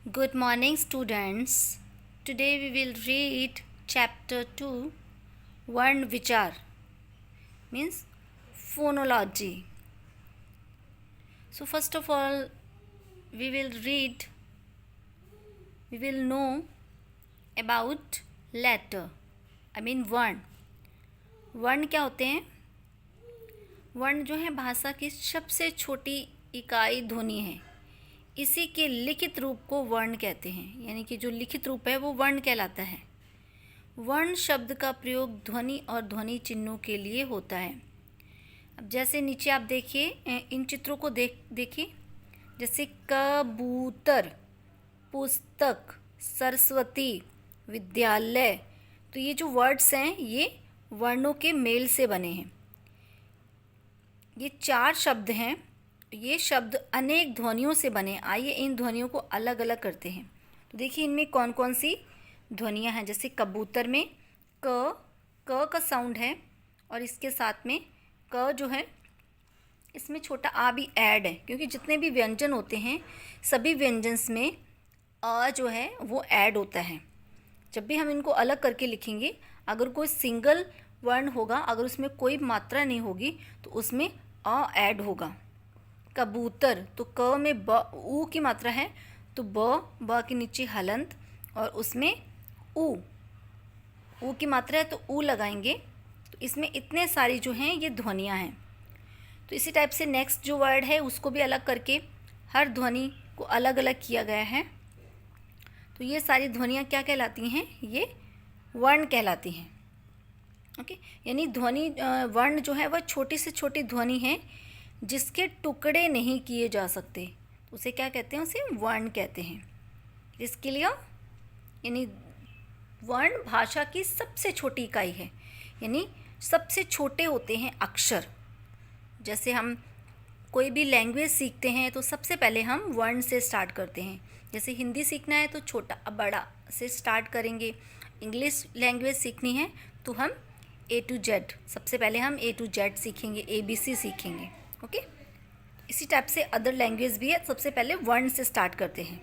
Good morning, students. Today we will read chapter 2, Varn Vichar, means phonology. So, first of all, we will know about letter, वर्ण. वर्ण क्या होते हैं? वर्ण जो है भाषा की सबसे छोटी इकाई ध्वनि है. इसी के लिखित रूप को वर्ण कहते हैं, यानी कि जो लिखित रूप है वो वर्ण कहलाता है. वर्ण शब्द का प्रयोग ध्वनि और ध्वनि चिन्हों के लिए होता है. अब जैसे नीचे आप देखिए, इन चित्रों को देखिए. जैसे कबूतर, पुस्तक, सरस्वती, विद्यालय. तो ये जो वर्ड्स हैं ये वर्णों के मेल से बने हैं. ये 4 शब्द हैं. ये शब्द अनेक ध्वनियों से बने. आइए इन ध्वनियों को अलग अलग करते हैं. तो देखिए इनमें कौन कौन सी ध्वनियाँ हैं. जैसे कबूतर में क का साउंड है, और इसके साथ में क जो है इसमें छोटा आ भी ऐड है, क्योंकि जितने भी व्यंजन होते हैं सभी व्यंजन्स में अ जो है वो ऐड होता है. जब भी हम इनको अलग करके लिखेंगे, अगर कोई सिंगल वर्ण होगा, अगर उसमें कोई मात्रा नहीं होगी तो उसमें अ ऐड होगा. कबूतर, तो क में ब ऊ की मात्रा है, तो ब के नीचे हलंत, और उसमें ऊ की मात्रा है तो ऊ लगाएंगे. तो इसमें इतने सारी जो हैं ये ध्वनियाँ हैं. तो इसी टाइप से नेक्स्ट जो वर्ड है उसको भी अलग करके हर ध्वनि को अलग अलग किया गया है. तो ये सारी ध्वनियाँ क्या कहलाती हैं? ये वर्ण कहलाती हैं. ओके, यानी ध्वनि वर्ण जो है वह छोटी से छोटी ध्वनि है जिसके टुकड़े नहीं किए जा सकते. उसे क्या कहते हैं? उसे वर्ण कहते हैं. इसके लिए यानी वर्ण भाषा की सबसे छोटी इकाई है, यानी सबसे छोटे होते हैं अक्षर. जैसे हम कोई भी लैंग्वेज सीखते हैं तो सबसे पहले हम वर्ण से स्टार्ट करते हैं. जैसे हिंदी सीखना है तो छोटा बड़ा से स्टार्ट करेंगे. इंग्लिश लैंग्वेज सीखनी है तो हम A to Z, सबसे पहले हम A to Z सीखेंगे, ABC सीखेंगे. ओके, इसी टाइप से अदर लैंग्वेज भी है, सबसे पहले वर्ण से स्टार्ट करते हैं.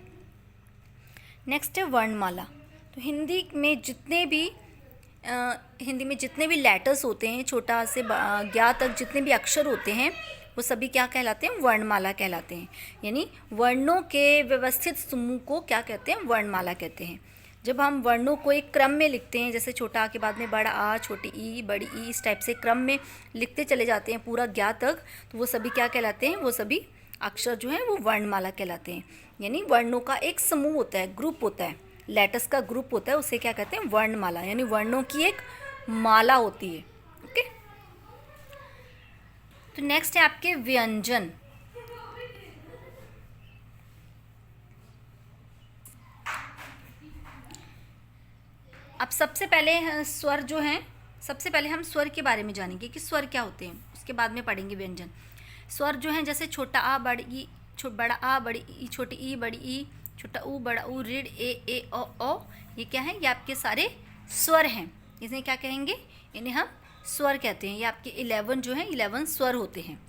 नेक्स्ट है वर्णमाला. तो हिंदी में जितने भी लेटर्स होते हैं, छोटा से ज्ञा तक जितने भी अक्षर होते हैं वो सभी क्या कहलाते हैं? वर्णमाला कहलाते हैं. यानी वर्णों के व्यवस्थित समूह को क्या कहते हैं? वर्णमाला कहते हैं. जब हम वर्णों को एक क्रम में लिखते हैं, जैसे छोटा आ के बाद में बड़ा आ, छोटी ई, बड़ी ई, इस टाइप से क्रम में लिखते चले जाते हैं पूरा ज्ञा तक, तो वो सभी क्या कहलाते हैं? वो सभी अक्षर जो हैं वो वर्णमाला कहलाते हैं. यानी वर्णों का एक समूह होता है, ग्रुप होता है, लेटर्स का ग्रुप होता है, उसे क्या कहते हैं? वर्णमाला. यानी वर्णों की एक माला होती है. ओके, तो नेक्स्ट है आपके व्यंजन. अब सबसे पहले स्वर जो हैं, सबसे पहले हम स्वर के बारे में जानेंगे कि स्वर क्या होते हैं, उसके बाद में पढ़ेंगे व्यंजन. स्वर जो हैं जैसे छोटा आ, बड़ी ई, बड़ा आ, बड़ी ई, छोटी ई, बड़ी ई, छोटा ऊ, बड़ा ऊ, ऋण ए ओ, ये क्या है? ये आपके सारे स्वर हैं. इन्हें क्या कहेंगे? इन्हें हम स्वर कहते हैं. ये आपके 11 जो हैं 11 स्वर होते हैं.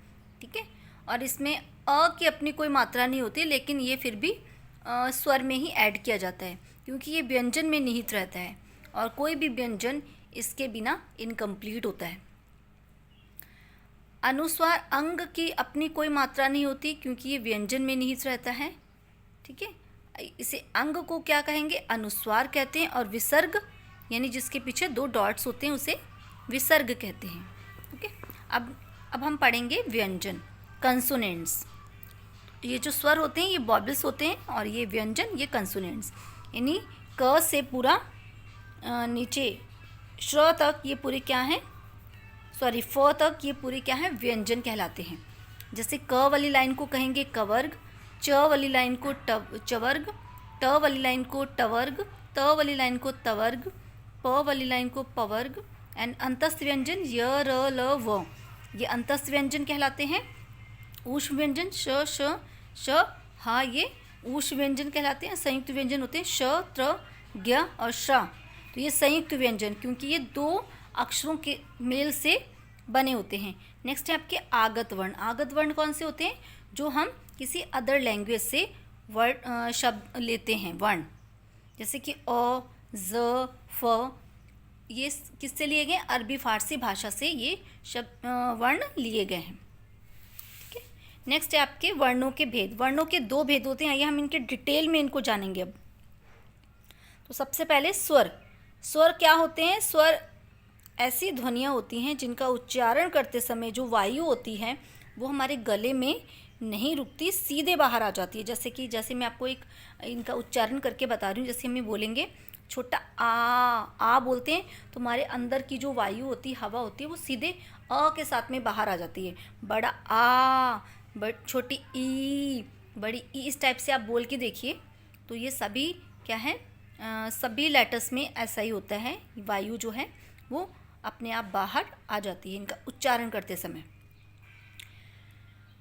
ठीक है, और इसमें अ की अपनी कोई मात्रा नहीं होती, लेकिन ये फिर भी स्वर में ही ऐड किया जाता है, क्योंकि ये व्यंजन में निहित रहता है और कोई भी व्यंजन इसके बिना इनकम्प्लीट होता है. अनुस्वार अंग की अपनी कोई मात्रा नहीं होती, क्योंकि ये व्यंजन में निहित रहता है. ठीक है, इसे अंग को क्या कहेंगे? अनुस्वार कहते हैं. और विसर्ग यानी जिसके पीछे 2 डॉट्स होते हैं उसे विसर्ग कहते हैं. ओके, अब हम पढ़ेंगे व्यंजन, कंसोनेंट्स. ये जो स्वर होते हैं ये वॉवल्स होते हैं, और ये व्यंजन ये कंसोनेंट्स. यानी क से पूरा नीचे श्र तक ये पूरे क्या हैं? फ तक ये पूरे क्या हैं? व्यंजन कहलाते हैं. जैसे क वाली लाइन को कहेंगे कवर्ग, च वाली लाइन को चवर्ग, ट वाली लाइन को टवर्ग, त वाली लाइन को तवर्ग, प वाली लाइन को पवर्ग. एंड अंतस्थ व्यंजन य, र, ल, व, ये अंतस्थ व्यंजन कहलाते हैं. ऊष्म व्यंजन श, हा, ये ऊष्म व्यंजन कहलाते हैं. संयुक्त व्यंजन होते हैं श, त्र, ज्ञ और श. तो ये संयुक्त व्यंजन, क्योंकि ये 2 अक्षरों के मेल से बने होते हैं. नेक्स्ट है आपके आगत वर्ण. आगत वर्ण कौन से होते हैं? जो हम किसी अदर लैंग्वेज से वर्ड शब्द लेते हैं वर्ण, जैसे कि अ, ज, फ, ये किससे लिए गए? अरबी फारसी भाषा से ये शब्द वर्ण लिए गए हैं। ठीक है, नेक्स्ट है आपके वर्णों के भेद। वर्णों के दो भेद होते हैं, आइए हम इनके डिटेल में इनको जानेंगे अब। तो सबसे पहले स्वर। स्वर क्या होते हैं? स्वर ऐसी ध्वनियाँ होती हैं जिनका उच्चारण करते समय जो वायु होती है वो हमारे गले में नहीं रुकती, सीधे बाहर आ जाती है। जैसे मैं आपको एक इनका उच्चारण करके बता रही हूँ। जैसे हम बोलेंगे छोटा आ बोलते हैं तो हमारे अंदर की जो वायु होती है, हवा होती है, वो सीधे अ के साथ में बाहर आ जाती है। बड़ा आ, छोटी ई, बड़ी ई, इस टाइप से आप बोल के देखिए। तो ये सभी क्या है, सभी लेटर्स में ऐसा ही होता है, वायु जो है वो अपने आप बाहर आ जाती है इनका उच्चारण करते समय।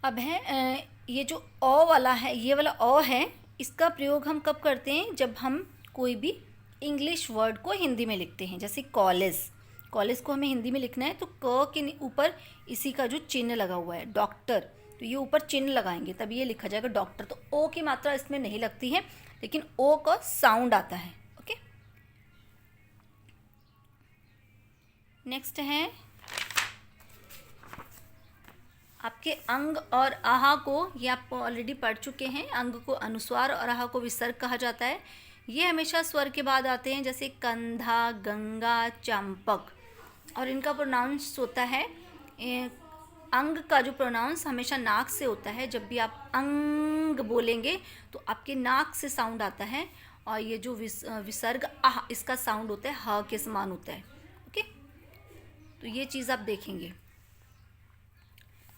अब है ये जो अ वाला है, ये वाला अ है, इसका प्रयोग हम कब करते हैं? जब हम कोई भी इंग्लिश वर्ड को हिंदी में लिखते हैं। जैसे कॉलेज, कॉलेज को हमें हिंदी में लिखना है तो क के ऊपर इसी का जो चिन्ह लगा हुआ है, डॉक्टर, तो ये ऊपर चिन्ह लगाएंगे तब ये लिखा जाएगा डॉक्टर। तो ओ की मात्रा इसमें नहीं लगती है, लेकिन ओ का साउंड आता है। ओके, नेक्स्ट है आपके अंग और आहा को, ये आप ऑलरेडी पढ़ चुके हैं। अंग को अनुस्वार और आहा को विसर्ग कहा जाता है। ये हमेशा स्वर के बाद आते हैं, जैसे कंधा, गंगा, चंपक, और इनका प्रोनाउंस होता है, अंग का जो प्रोनाउंस हमेशा नाक से होता है। जब भी आप अंग बोलेंगे तो आपके नाक से साउंड आता है, और ये जो विसर्ग आह, इसका साउंड होता है ह के समान होता है। ओके, तो ये चीज़ आप देखेंगे।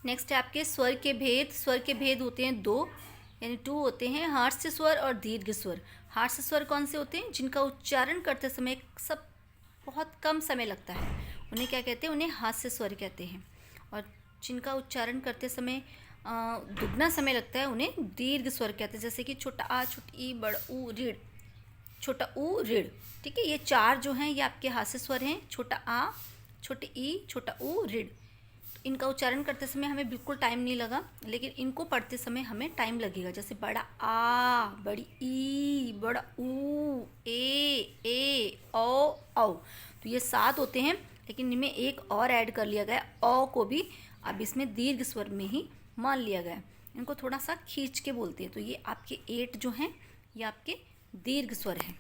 नेक्स्ट है आपके स्वर के भेद। स्वर के भेद होते हैं दो, यानी टू होते हैं, हास्य स्वर और दीर्घ स्वर। हास्य स्वर कौन से होते हैं? जिनका उच्चारण करते समय सब बहुत कम समय लगता है, उन्हें क्या कहते हैं? उन्हें हास्य स्वर कहते हैं। और जिनका उच्चारण करते समय दुगना समय लगता है, उन्हें दीर्घ स्वर कहते हैं। जैसे कि छोटा आ, छोटी ई, बड़ा ऊ, रीढ़, छोटा ऊ, रीढ़। ठीक है, ये चार जो हैं ये आपके हास्य स्वर हैं, छोटा आ, छोटी ई, छोटा ऊ, रीढ़। इनका उच्चारण करते समय हमें बिल्कुल टाइम नहीं लगा, लेकिन इनको पढ़ते समय हमें टाइम लगेगा। जैसे बड़ा आ, बड़ी ई, बड़ा ऊ, ए, औ। तो ये 7 होते हैं, लेकिन इनमें एक और ऐड कर लिया गया, औ को भी अब इसमें दीर्घ स्वर में ही मान लिया गया। इनको थोड़ा सा खींच के बोलते हैं। तो ये आपके 8 जो हैं ये आपके दीर्घ स्वर हैं।